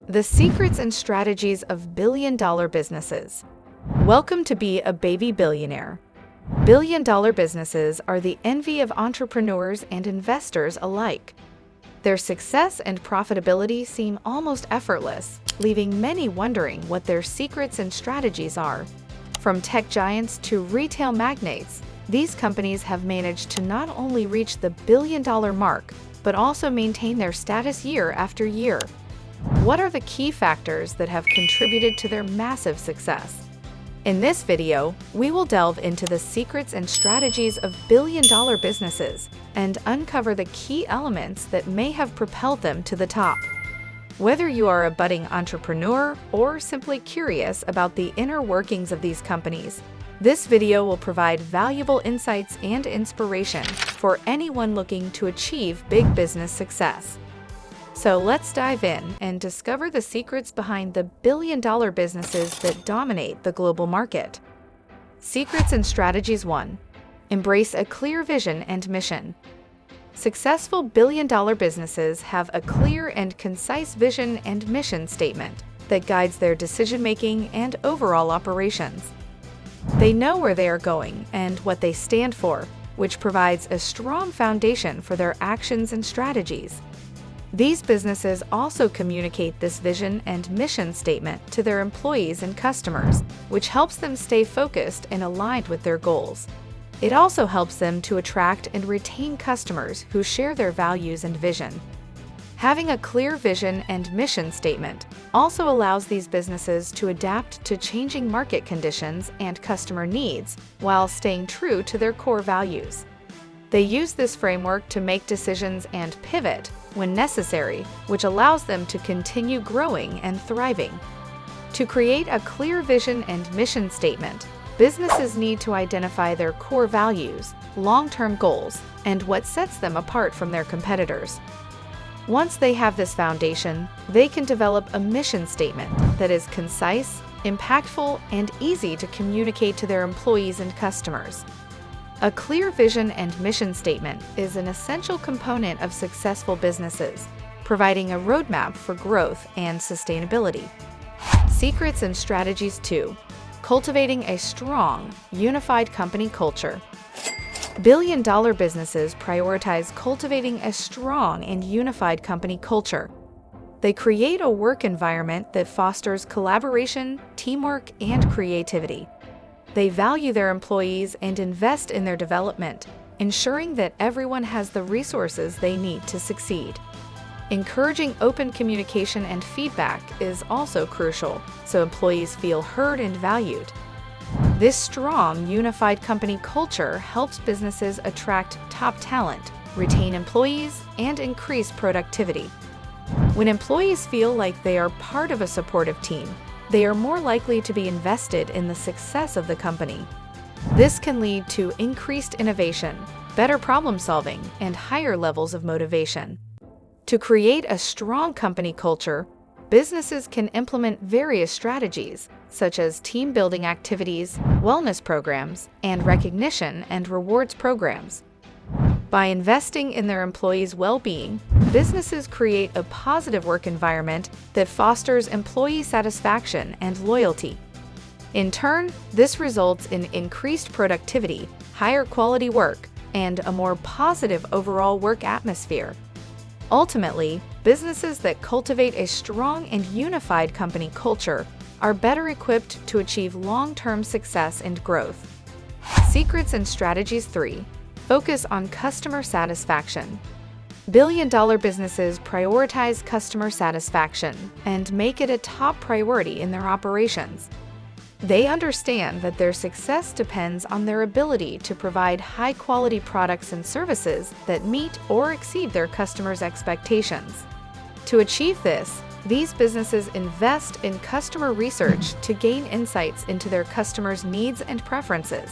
The secrets and strategies of billion-dollar businesses. Welcome to Be a Baby Billionaire. Billion-dollar businesses are the envy of entrepreneurs and investors alike. Their success and profitability seem almost effortless, leaving many wondering what their secrets and strategies are. From tech giants to retail magnates, these companies have managed to not only reach the billion-dollar mark, but also maintain their status year after year. What are the key factors that have contributed to their massive success? In this video, we will delve into the secrets and strategies of billion-dollar businesses and uncover the key elements that may have propelled them to the top. Whether you are a budding entrepreneur or simply curious about the inner workings of these companies, this video will provide valuable insights and inspiration for anyone looking to achieve big business success. So let's dive in and discover the secrets behind the billion-dollar businesses that dominate the global market. Secrets and Strategies 1. Embrace a clear vision and mission. Successful billion-dollar businesses have a clear and concise vision and mission statement that guides their decision-making and overall operations. They know where they are going and what they stand for, which provides a strong foundation for their actions and strategies. These businesses also communicate this vision and mission statement to their employees and customers, which helps them stay focused and aligned with their goals. It also helps them to attract and retain customers who share their values and vision. Having a clear vision and mission statement also allows these businesses to adapt to changing market conditions and customer needs while staying true to their core values. They use this framework to make decisions and pivot when necessary, which allows them to continue growing and thriving. To create a clear vision and mission statement, businesses need to identify their core values, long-term goals, and what sets them apart from their competitors. Once they have this foundation, they can develop a mission statement that is concise, impactful, and easy to communicate to their employees and customers. A clear vision and mission statement is an essential component of successful businesses, providing a roadmap for growth and sustainability. Secrets and Strategies 2. Cultivating a strong, unified company culture. Billion-dollar businesses prioritize cultivating a strong and unified company culture. They create a work environment that fosters collaboration, teamwork, and creativity. They value their employees and invest in their development, ensuring that everyone has the resources they need to succeed. Encouraging open communication and feedback is also crucial, so employees feel heard and valued. This strong, unified company culture helps businesses attract top talent, retain employees, and increase productivity. When employees feel like they are part of a supportive team, they are more likely to be invested in the success of the company. This can lead to increased innovation, better problem-solving, and higher levels of motivation. To create a strong company culture, businesses can implement various strategies, such as team-building activities, wellness programs, and recognition and rewards programs. By investing in their employees' well-being, businesses create a positive work environment that fosters employee satisfaction and loyalty. In turn, this results in increased productivity, higher quality work, and a more positive overall work atmosphere. Ultimately, businesses that cultivate a strong and unified company culture are better equipped to achieve long-term success and growth. Secrets and Strategies 3. Focus on customer satisfaction. Billion-dollar businesses prioritize customer satisfaction and make it a top priority in their operations. They understand that their success depends on their ability to provide high-quality products and services that meet or exceed their customers' expectations. To achieve this, these businesses invest in customer research to gain insights into their customers' needs and preferences.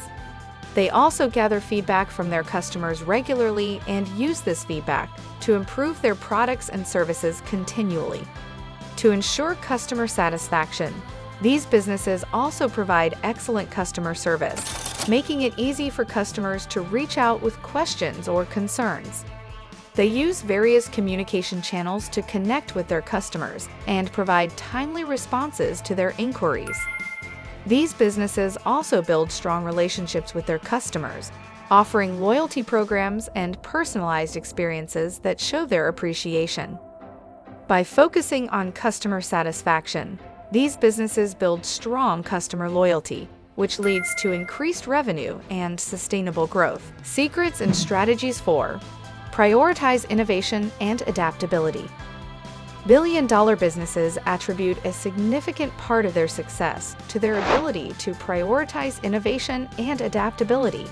They also gather feedback from their customers regularly and use this feedback to improve their products and services continually. To ensure customer satisfaction, these businesses also provide excellent customer service, making it easy for customers to reach out with questions or concerns. They use various communication channels to connect with their customers and provide timely responses to their inquiries. These businesses also build strong relationships with their customers, offering loyalty programs and personalized experiences that show their appreciation. By focusing on customer satisfaction, these businesses build strong customer loyalty, which leads to increased revenue and sustainable growth. Secrets and strategies 4. Prioritize innovation and adaptability. Billion-dollar businesses attribute a significant part of their success to their ability to prioritize innovation and adaptability.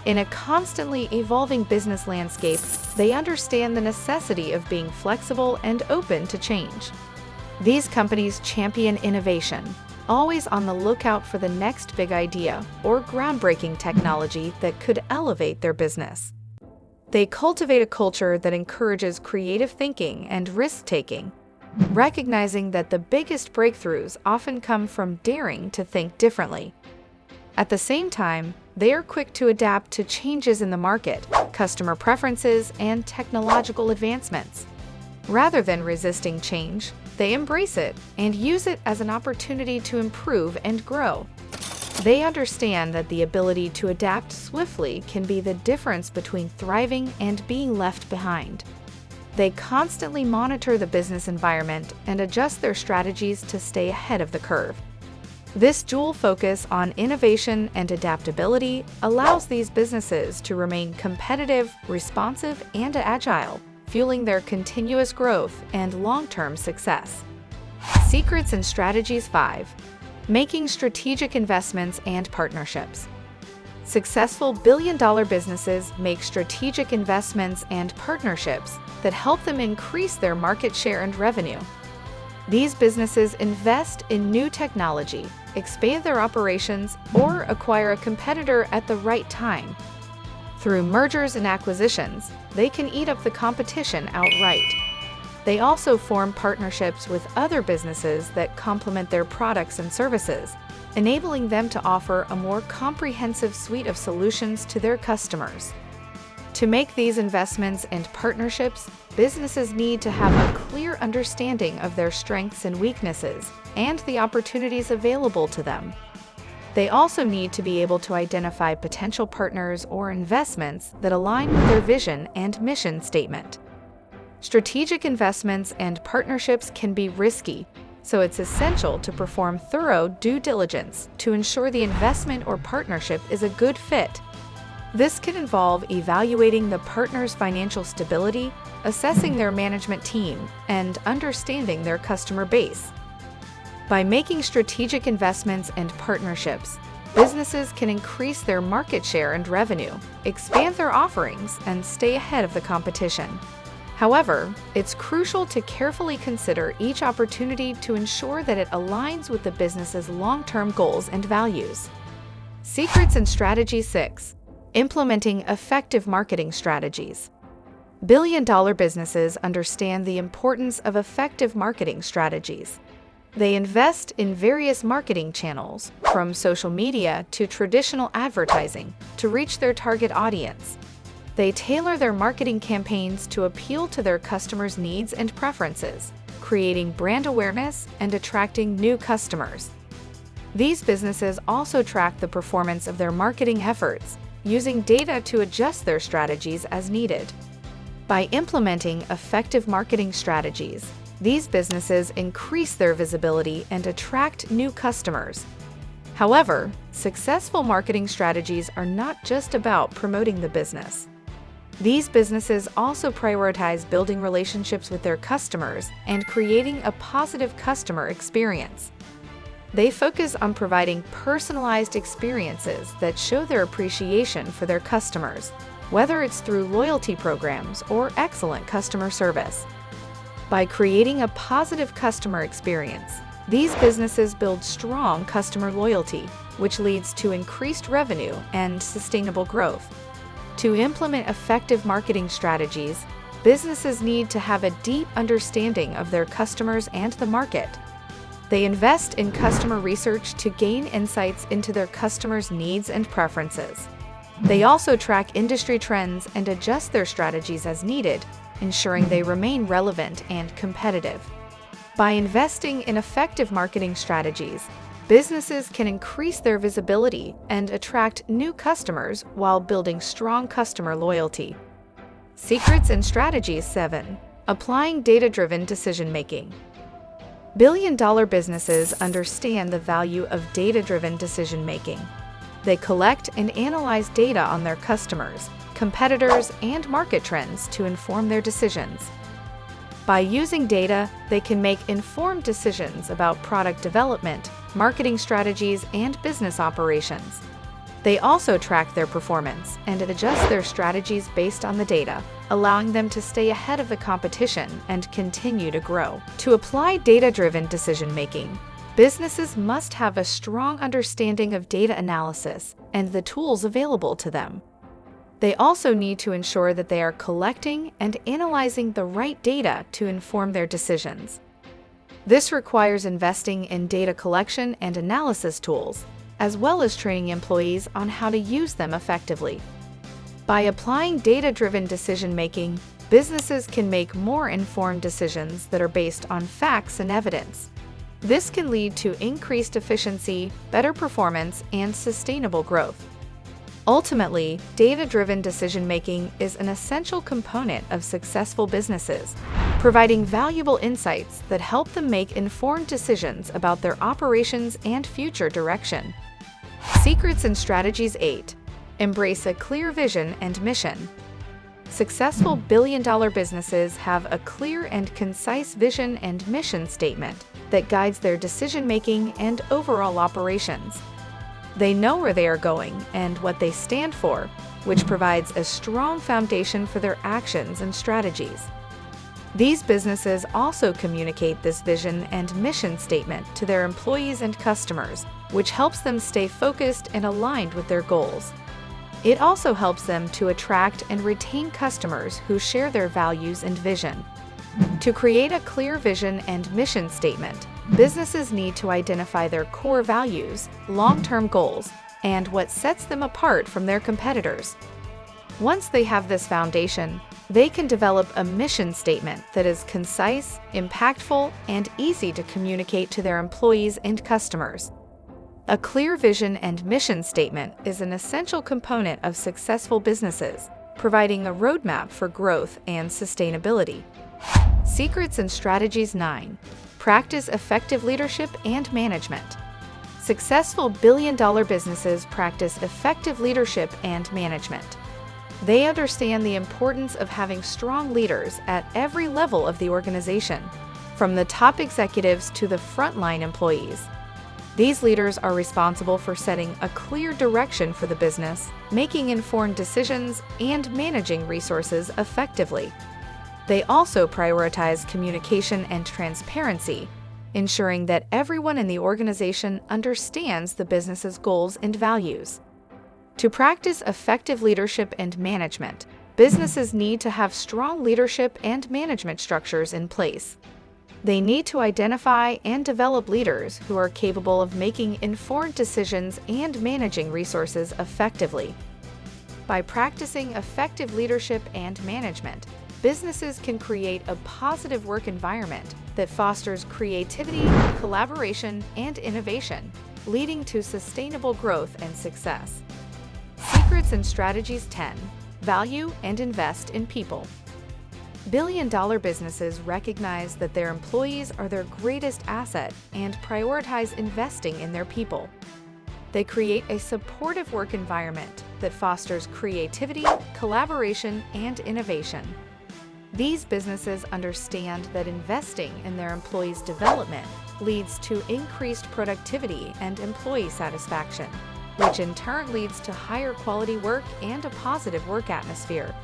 In a constantly evolving business landscape, they understand the necessity of being flexible and open to change. These companies champion innovation, always on the lookout for the next big idea or groundbreaking technology that could elevate their business. They cultivate a culture that encourages creative thinking and risk-taking, recognizing that the biggest breakthroughs often come from daring to think differently. At the same time, they are quick to adapt to changes in the market, customer preferences, and technological advancements. Rather than resisting change, they embrace it and use it as an opportunity to improve and grow. They understand that the ability to adapt swiftly can be the difference between thriving and being left behind. They constantly monitor the business environment and adjust their strategies to stay ahead of the curve. This dual focus on innovation and adaptability allows these businesses to remain competitive, responsive, and agile, fueling their continuous growth and long-term success. Secrets and strategies 5. Making strategic investments and partnerships. Successful billion-dollar businesses make strategic investments and partnerships that help them increase their market share and revenue. These businesses invest in new technology, expand their operations, or acquire a competitor at the right time. Through mergers and acquisitions, they can eat up the competition outright. They also form partnerships with other businesses that complement their products and services, enabling them to offer a more comprehensive suite of solutions to their customers. To make these investments and partnerships, businesses need to have a clear understanding of their strengths and weaknesses and the opportunities available to them. They also need to be able to identify potential partners or investments that align with their vision and mission statement. Strategic investments and partnerships can be risky, so it's essential to perform thorough due diligence to ensure the investment or partnership is a good fit. This can involve evaluating the partner's financial stability, assessing their management team, and understanding their customer base. By making strategic investments and partnerships, businesses can increase their market share and revenue, expand their offerings, and stay ahead of the competition. However, it's crucial to carefully consider each opportunity to ensure that it aligns with the business's long-term goals and values. Secrets and Strategy 6. Implementing effective marketing strategies. Billion-dollar businesses understand the importance of effective marketing strategies. They invest in various marketing channels, from social media to traditional advertising, to reach their target audience. They tailor their marketing campaigns to appeal to their customers' needs and preferences, creating brand awareness and attracting new customers. These businesses also track the performance of their marketing efforts, using data to adjust their strategies as needed. By implementing effective marketing strategies, these businesses increase their visibility and attract new customers. However, successful marketing strategies are not just about promoting the business. These businesses also prioritize building relationships with their customers and creating a positive customer experience. They focus on providing personalized experiences that show their appreciation for their customers, whether it's through loyalty programs or excellent customer service. By creating a positive customer experience, these businesses build strong customer loyalty, which leads to increased revenue and sustainable growth. To implement effective marketing strategies, businesses need to have a deep understanding of their customers and the market. They invest in customer research to gain insights into their customers' needs and preferences. They also track industry trends and adjust their strategies as needed, ensuring they remain relevant and competitive. By investing in effective marketing strategies, businesses can increase their visibility and attract new customers while building strong customer loyalty. Secrets and Strategies 7. Applying data-driven decision-making. Billion-dollar businesses understand the value of data-driven decision-making. They collect and analyze data on their customers, competitors, and market trends to inform their decisions. By using data, they can make informed decisions about product development, marketing strategies, and business operations. They also track their performance and adjust their strategies based on the data, allowing them to stay ahead of the competition and continue to grow. To apply data-driven decision-making, businesses must have a strong understanding of data analysis and the tools available to them. They also need to ensure that they are collecting and analyzing the right data to inform their decisions. This requires investing in data collection and analysis tools, as well as training employees on how to use them effectively. By applying data-driven decision-making, businesses can make more informed decisions that are based on facts and evidence. This can lead to increased efficiency, better performance, and sustainable growth. Ultimately, data-driven decision-making is an essential component of successful businesses, providing valuable insights that help them make informed decisions about their operations and future direction. Secrets and Strategies 8. Embrace a clear vision and mission. Successful billion-dollar businesses have a clear and concise vision and mission statement that guides their decision-making and overall operations. They know where they are going and what they stand for, which provides a strong foundation for their actions and strategies. These businesses also communicate this vision and mission statement to their employees and customers, which helps them stay focused and aligned with their goals. It also helps them to attract and retain customers who share their values and vision. To create a clear vision and mission statement, businesses need to identify their core values, long-term goals, and what sets them apart from their competitors. Once they have this foundation, they can develop a mission statement that is concise, impactful, and easy to communicate to their employees and customers. A clear vision and mission statement is an essential component of successful businesses, providing a roadmap for growth and sustainability. Secrets and Strategies 9. Practice effective leadership and management. Successful billion-dollar businesses practice effective leadership and management. They understand the importance of having strong leaders at every level of the organization, from the top executives to the frontline employees. These leaders are responsible for setting a clear direction for the business, making informed decisions, and managing resources effectively. They also prioritize communication and transparency, ensuring that everyone in the organization understands the business's goals and values. To practice effective leadership and management, businesses need to have strong leadership and management structures in place. They need to identify and develop leaders who are capable of making informed decisions and managing resources effectively. By practicing effective leadership and management, businesses can create a positive work environment that fosters creativity, collaboration, and innovation, leading to sustainable growth and success. Secrets and Strategies 10. Value and invest in people. Billion-dollar businesses recognize that their employees are their greatest asset and prioritize investing in their people. They create a supportive work environment that fosters creativity, collaboration, and innovation. These businesses understand that investing in their employees' development leads to increased productivity and employee satisfaction, which in turn leads to higher quality work and a positive work atmosphere.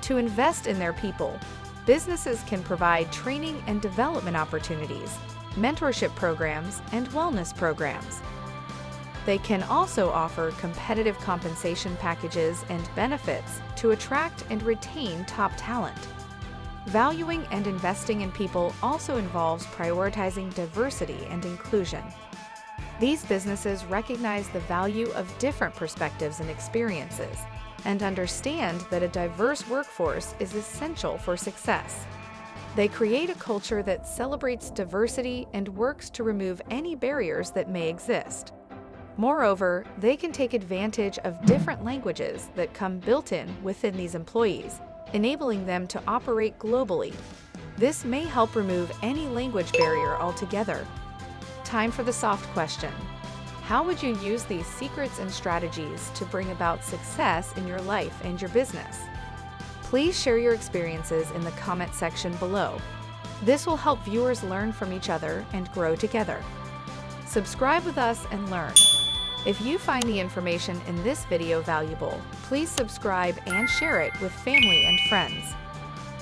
To invest in their people, businesses can provide training and development opportunities, mentorship programs, and wellness programs. They can also offer competitive compensation packages and benefits to attract and retain top talent. Valuing and investing in people also involves prioritizing diversity and inclusion. These businesses recognize the value of different perspectives and experiences, and understand that a diverse workforce is essential for success. They create a culture that celebrates diversity and works to remove any barriers that may exist. Moreover, they can take advantage of different languages that come built-in within these employees, enabling them to operate globally. This may help remove any language barrier altogether. Time for the soft question. How would you use these secrets and strategies to bring about success in your life and your business? Please share your experiences in the comment section below. This will help viewers learn from each other and grow together. Subscribe with us and learn. If you find the information in this video valuable, please subscribe and share it with family and friends.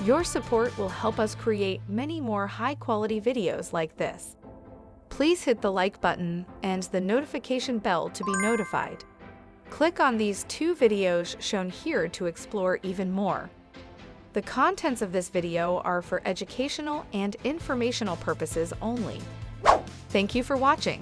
Your support will help us create many more high-quality videos like this. Please hit the like button and the notification bell to be notified. Click on these 2 videos shown here to explore even more. The contents of this video are for educational and informational purposes only. Thank you for watching.